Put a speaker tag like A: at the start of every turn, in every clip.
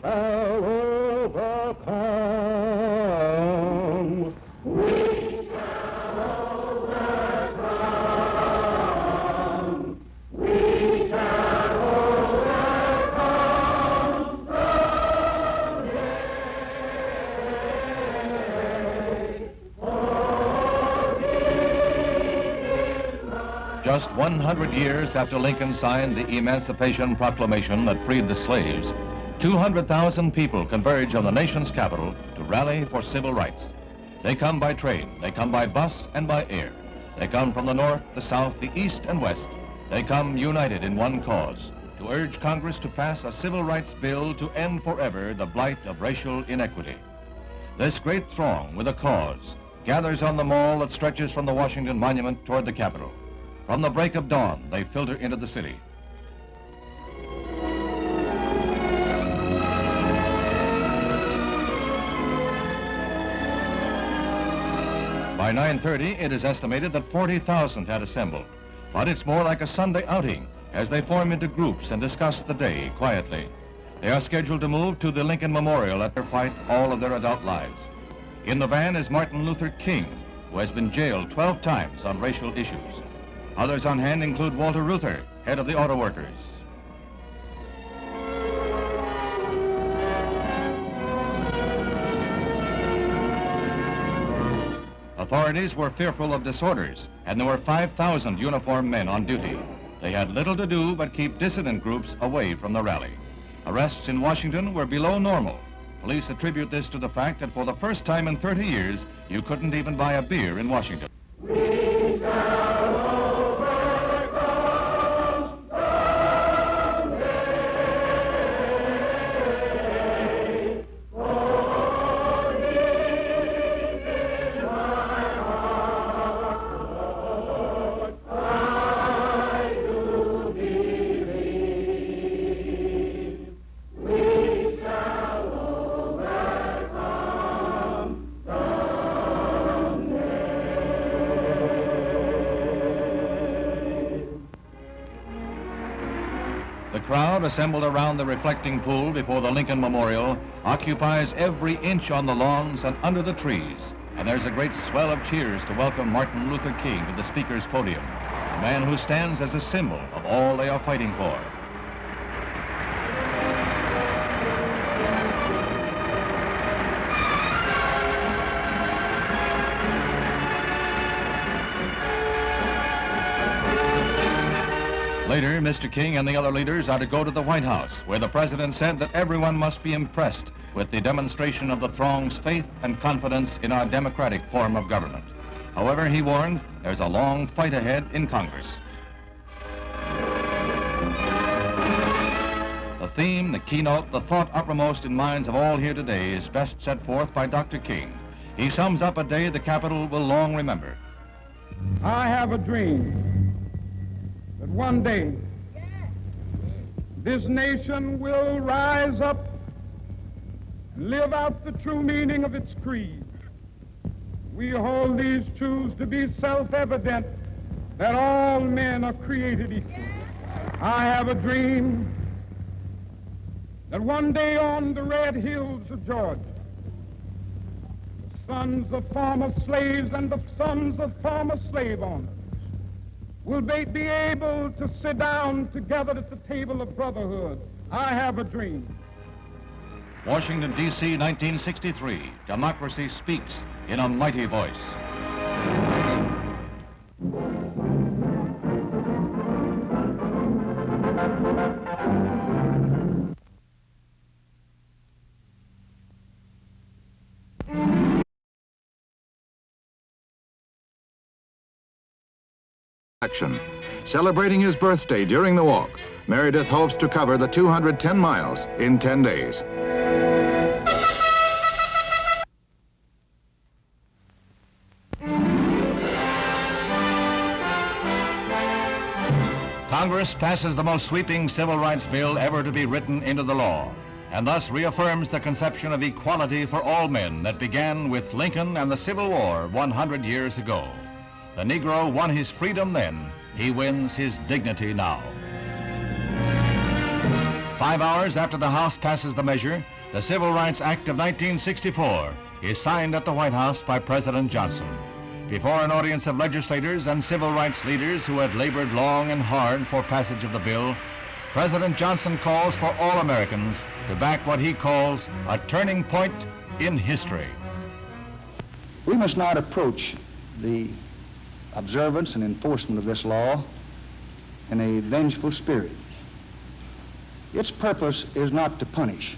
A: shall overcome. We shall overcome. We shall overcome someday.
B: Just 100 years after Lincoln signed the Emancipation Proclamation that freed the slaves, 200,000 people converge on the nation's capital to rally for civil rights. They come by train, they come by bus and by air. They come from the north, the south, the east and west. They come united in one cause, to urge Congress to pass a civil rights bill to end forever the blight of racial inequity. This great throng with a cause gathers on the mall that stretches from the Washington Monument toward the Capitol. From the break of dawn, they filter into the city. By 9:30, it is estimated that 40,000 had assembled. But it's more like a Sunday outing as they form into groups and discuss the day quietly. They are scheduled to move to the Lincoln Memorial at their fight all of their adult lives. In the van is Martin Luther King, who has been jailed 12 times on racial issues. Others on hand include Walter Reuther, head of the auto workers. Authorities were fearful of disorders, and there were 5,000 uniformed men on duty. They had little to do but keep dissident groups away from the rally. Arrests in Washington were below normal. Police attribute this to the fact that for the first time in 30 years, you couldn't even buy a beer in Washington.
A: We shall overcome someday. For deep in my heart, Lord, I do believe we shall overcome someday.
B: The crowd assembled around the reflecting pool before the Lincoln Memorial occupies every inch on the lawns and under the trees. And there's a great swell of cheers to welcome Martin Luther King to the speaker's podium, a man who stands as a symbol of all they are fighting for. Later, Mr. King and the other leaders are to go to the White House, where the president said that everyone must be impressed with the demonstration of the throng's faith and confidence in our democratic form of government. However, he warned, there's a long fight ahead in Congress. The theme, the keynote, the thought uppermost in minds of all here today is best set forth by Dr. King. He sums up a day the Capitol will long remember.
C: I have a dream that one day this nation will rise up and live out the true meaning of its creed. We hold these truths to be self-evident, that all men are created equal. I have a dream that one day on the red hills of Georgia, the sons of former slaves and the sons of former slave owners will be able to sit down together at the table of brotherhood. I have a dream.
B: Washington, D.C., 1963. Democracy speaks in a mighty voice.
D: Celebrating his birthday during the walk, Meredith hopes to cover the 210 miles in 10 days.
B: Congress passes the most sweeping civil rights bill ever to be written into the law, and thus reaffirms the conception of equality for all men that began with Lincoln and the Civil War 100 years ago. The Negro won his freedom then. He wins his dignity now. 5 hours after the House passes the measure, The Civil Rights Act of 1964 is signed at the White House by President Johnson. Before an audience of legislators and civil rights leaders who had labored long and hard for passage of the bill, President Johnson calls for all Americans to back what he calls a turning point in history.
E: We must not approach the observance and enforcement of this law in a vengeful spirit. Its purpose is not to punish.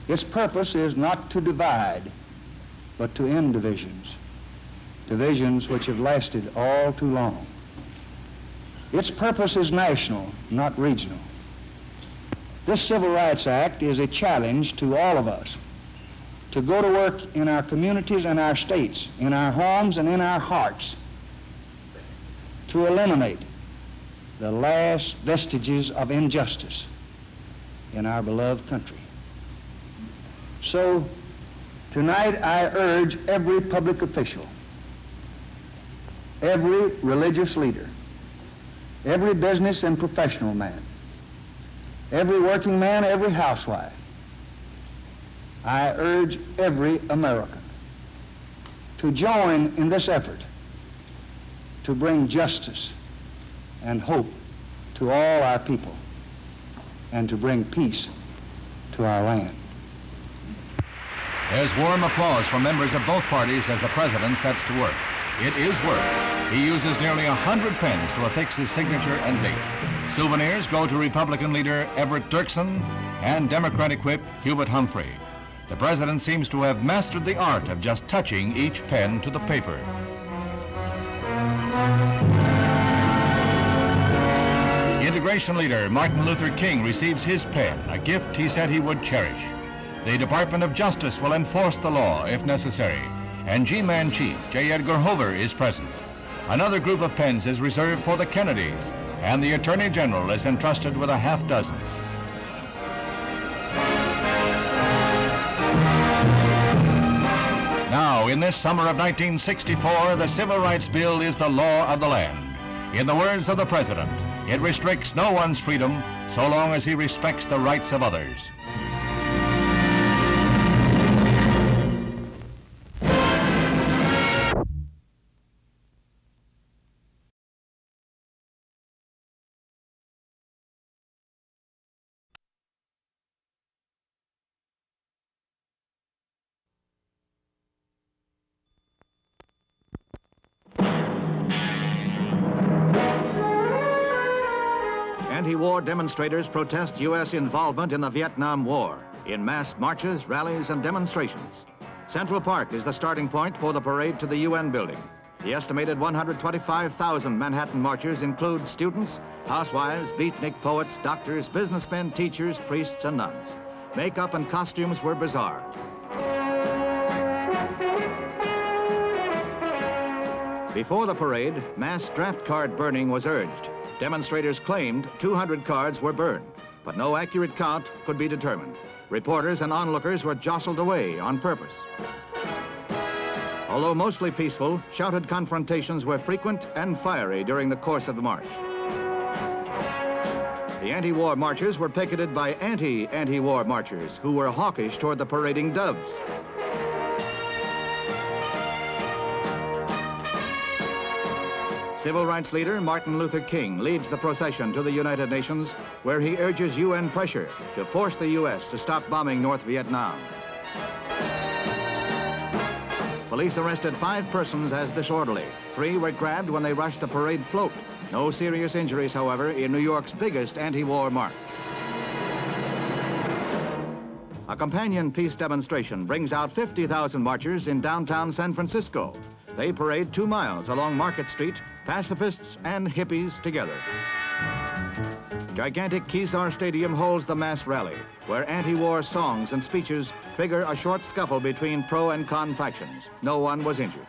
E: Its purpose is not to divide, but to end divisions, divisions which have lasted all too long. Its purpose is national, not regional. This Civil Rights Act is a challenge to all of us to go to work in our communities and our states, in our homes and in our hearts, to eliminate the last vestiges of injustice in our beloved country. So, tonight I urge every public official, every religious leader, every business and professional man, every working man, every housewife, I urge every American to join in this effort to bring justice and hope to all our people and to bring peace to our land.
B: There's warm applause from members of both parties as the president sets to work. It is work. He uses nearly 100 pens to affix his signature and date. Souvenirs go to Republican leader Everett Dirksen and Democratic whip Hubert Humphrey. The president seems to have mastered the art of just touching each pen to the paper. Integration leader Martin Luther King receives his pen, a gift he said he would cherish. The Department of Justice will enforce the law if necessary, and G-Man Chief J. Edgar Hoover is present. Another group of pens is reserved for the Kennedys, and the Attorney General is entrusted with a half dozen. Now, in this summer of 1964, the Civil Rights Bill is the law of the land. In the words of the President, it restricts no one's freedom so long as he respects the rights of others.
D: Anti-war demonstrators protest U.S. involvement in the Vietnam War in mass marches, rallies, and demonstrations. Central Park is the starting point for the parade to the UN building. The estimated 125,000 Manhattan marchers include students, housewives, beatnik poets, doctors, businessmen, teachers, priests, and nuns. Makeup and costumes were bizarre. Before the parade, mass draft card burning was urged. Demonstrators claimed 200 cards were burned, but no accurate count could be determined. Reporters and onlookers were jostled away on purpose. Although mostly peaceful, shouted confrontations were frequent and fiery during the course of the march. The anti-war marchers were picketed by anti-war marchers who were hawkish toward the parading doves. Civil rights leader Martin Luther King leads the procession to the United Nations, where he urges UN pressure to force the U.S. to stop bombing North Vietnam. Police arrested 5 persons as disorderly. 3 were grabbed when they rushed the parade float. No serious injuries, however, in New York's biggest anti-war march. A companion peace demonstration brings out 50,000 marchers in downtown San Francisco. They parade 2 miles along Market Street, pacifists and hippies together. Gigantic Kezar Stadium holds the mass rally, where anti-war songs and speeches trigger a short scuffle between pro and con factions. No one was injured.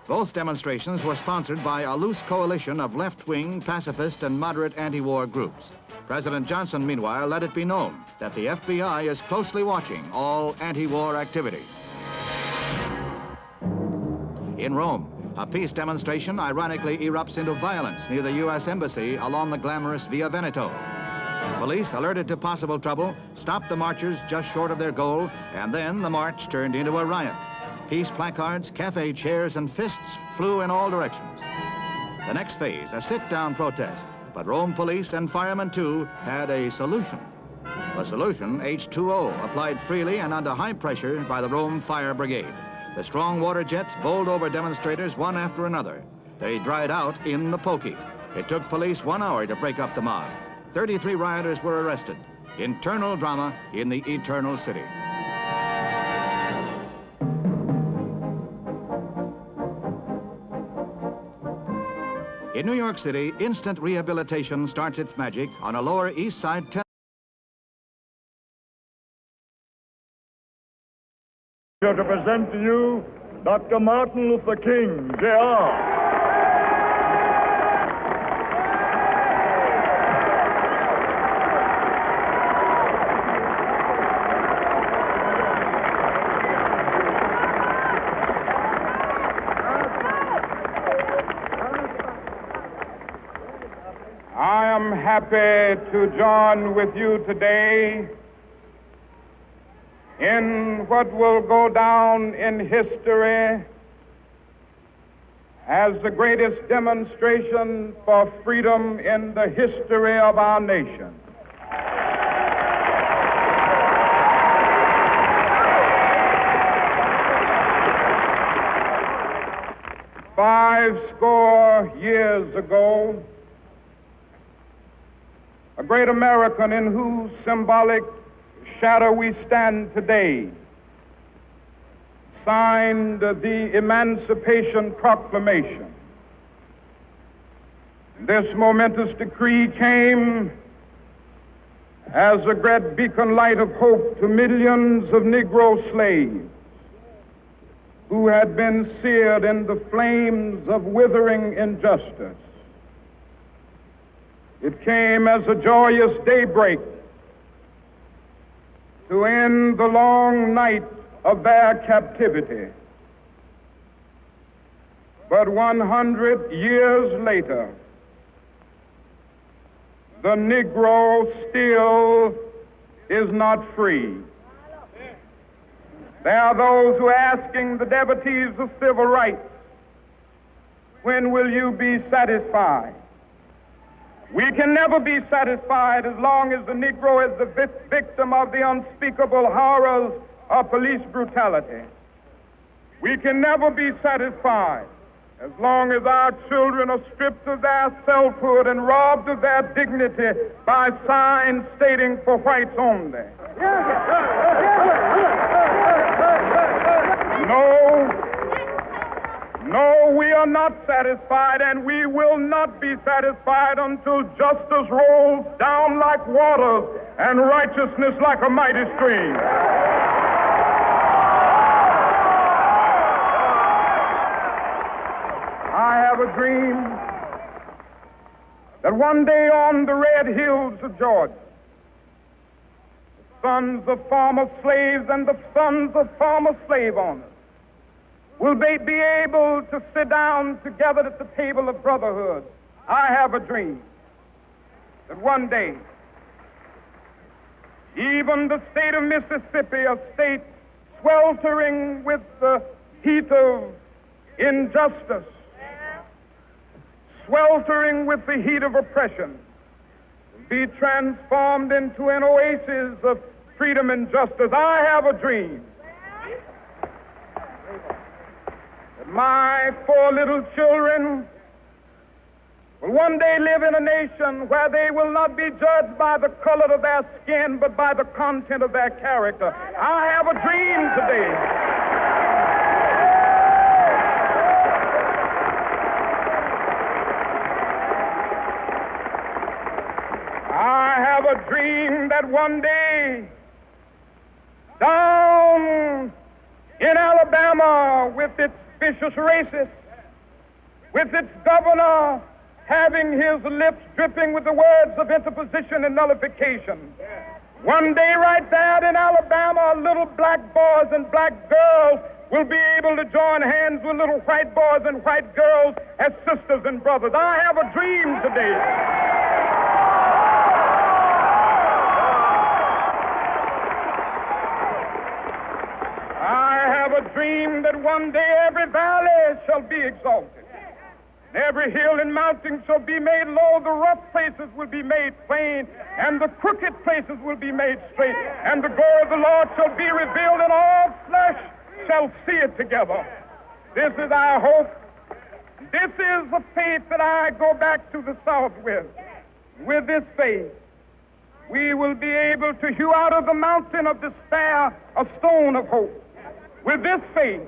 D: Both demonstrations were sponsored by a loose coalition of left-wing, pacifist, and moderate anti-war groups. President Johnson, meanwhile, let it be known that the FBI is closely watching all anti-war activity. In Rome, a peace demonstration ironically erupts into violence near the U.S. Embassy along the glamorous Via Veneto. Police, alerted to possible trouble, stopped the marchers just short of their goal, and then the march turned into a riot. Peace placards, cafe chairs, and fists flew in all directions. The next phase, a sit-down protest, but Rome police and firemen, too, had a solution. The solution, H2O, applied freely and under high pressure by the Rome Fire Brigade. The strong water jets bowled over demonstrators one after another. They dried out in the pokey. It took police 1 hour to break up the mob. 33 rioters were arrested. Internal drama in the Eternal City. In New York City, instant rehabilitation starts its magic on a Lower East Side
C: Here to present to you Dr. Martin Luther King, Jr. I am happy to join with you today in what will go down in history as the greatest demonstration for freedom in the history of our nation. Five score years ago, a great American in whose symbolic shadow we stand today signed the Emancipation Proclamation. This momentous decree came as a great beacon light of hope to millions of Negro slaves who had been seared in the flames of withering injustice. It came as a joyous daybreak to end the long night of their captivity. But 100 years later, the Negro still is not free. There are those who are asking the devotees of civil rights, when will you be satisfied? We can never be satisfied as long as the Negro is the victim of the unspeakable horrors of police brutality. We can never be satisfied as long as our children are stripped of their selfhood and robbed of their dignity by signs stating for whites only. No, we are not satisfied, and we will not be satisfied until justice rolls down like waters and righteousness like a mighty stream. I have a dream that one day on the red hills of Georgia, the sons of former slaves and the sons of former slave owners will they be able to sit down together at the table of brotherhood. I have a dream that one day, even the state of Mississippi, a state sweltering with the heat of injustice, sweltering with the heat of oppression, will be transformed into an oasis of freedom and justice. I have a dream that my 4 little children will one day live in a nation where they will not be judged by the color of their skin, but by the content of their character. I have a dream today. I have a dream that one day, down in Alabama, with its vicious racists, with its governor having his lips dripping with the words of interposition and nullification. One day right there in Alabama, little black boys and black girls will be able to join hands with little white boys and white girls as sisters and brothers. I have a dream today. have a dream that one day every valley shall be exalted. Every hill and mountain shall be made low, the rough places will be made plain, and the crooked places will be made straight, and the glory of the Lord shall be revealed, and all flesh shall see it together. This is our hope. This is the faith that I go back to the South with. With this faith, we will be able to hew out of the mountain of despair a stone of hope. With this faith,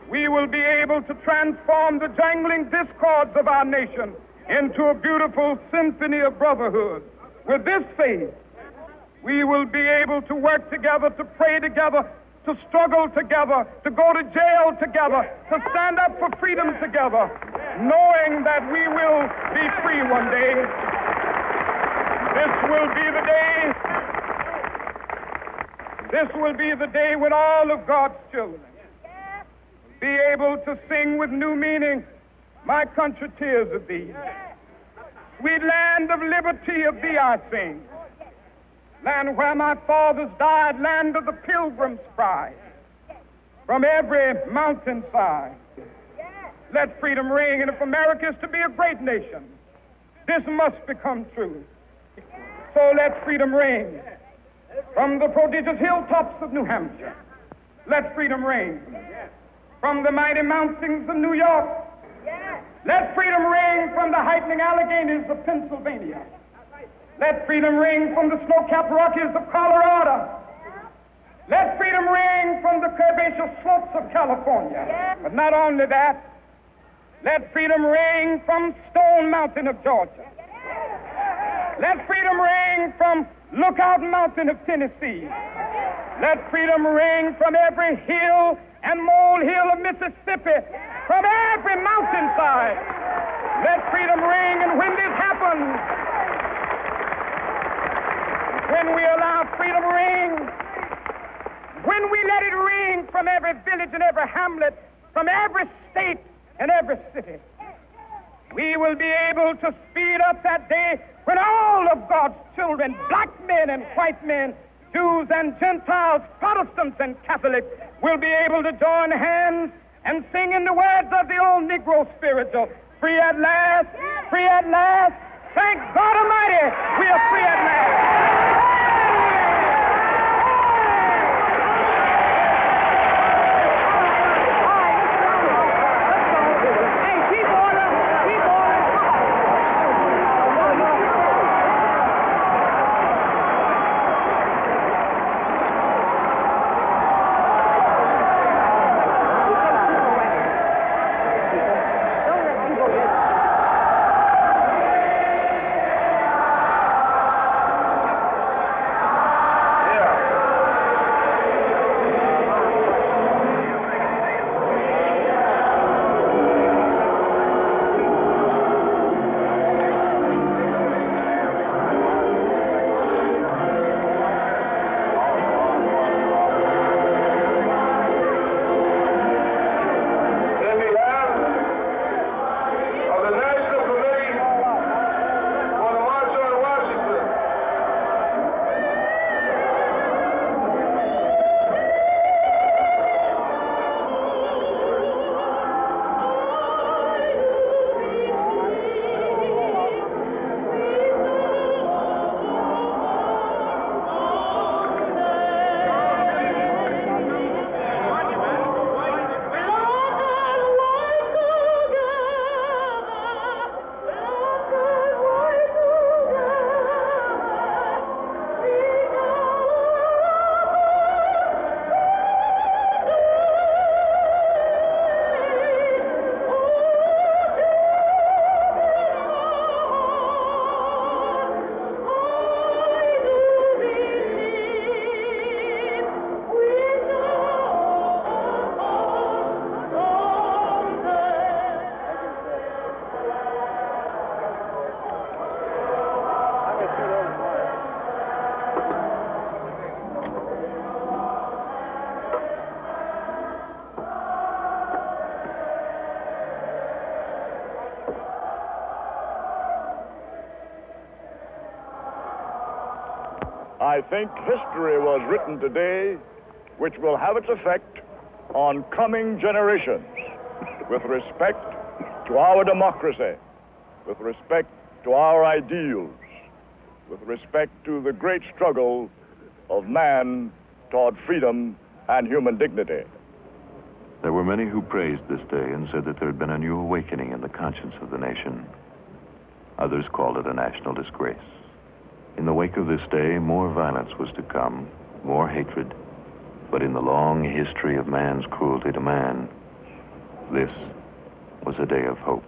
C: we will be able to transform the jangling discords of our nation into a beautiful symphony of brotherhood. With this faith, we will be able to work together, to pray together, to struggle together, to go to jail together, to stand up for freedom together, knowing that we will be free one day. This will be the day. This will be the day when all of God's children be able to sing with new meaning, my country, tears of thee. Sweet land of liberty, of thee I sing. Land where my fathers died, land of the pilgrim's pride. From every mountainside, let freedom ring. And if America is to be a great nation, this must become true. So let freedom ring. From the prodigious hilltops of New Hampshire, let freedom ring. From the mighty mountains of New York, let freedom ring. From the heightening Alleghanies of Pennsylvania, let freedom ring. From the snow-capped Rockies of Colorado, let freedom ring. From the curvaceous slopes of California. But not only that, let freedom ring from Stone Mountain of Georgia. Let freedom ring from Lookout Mountain of Tennessee. Let freedom ring from every hill and molehill of Mississippi, from every mountainside. Let freedom ring. And when this happens, when we allow freedom ring, when we let it ring from every village and every hamlet, from every state and every city, we will be able to speed up that day when all of God's children, black men and white men, Jews and Gentiles, Protestants and Catholics, will be able to join hands and sing in the words of the old Negro spiritual, free at last, free at last. Thank God Almighty, we are free at last.
F: I think history was written today which will have its effect on coming generations with respect to our democracy, with respect to our ideals, with respect to the great struggle of man toward freedom and human dignity.
G: There were many who praised this day and said that there had been a new awakening in the conscience of the nation. Others called it a national disgrace. In the wake of this day, more violence was to come, more hatred. But in the long history of man's cruelty to man, this was a day of hope.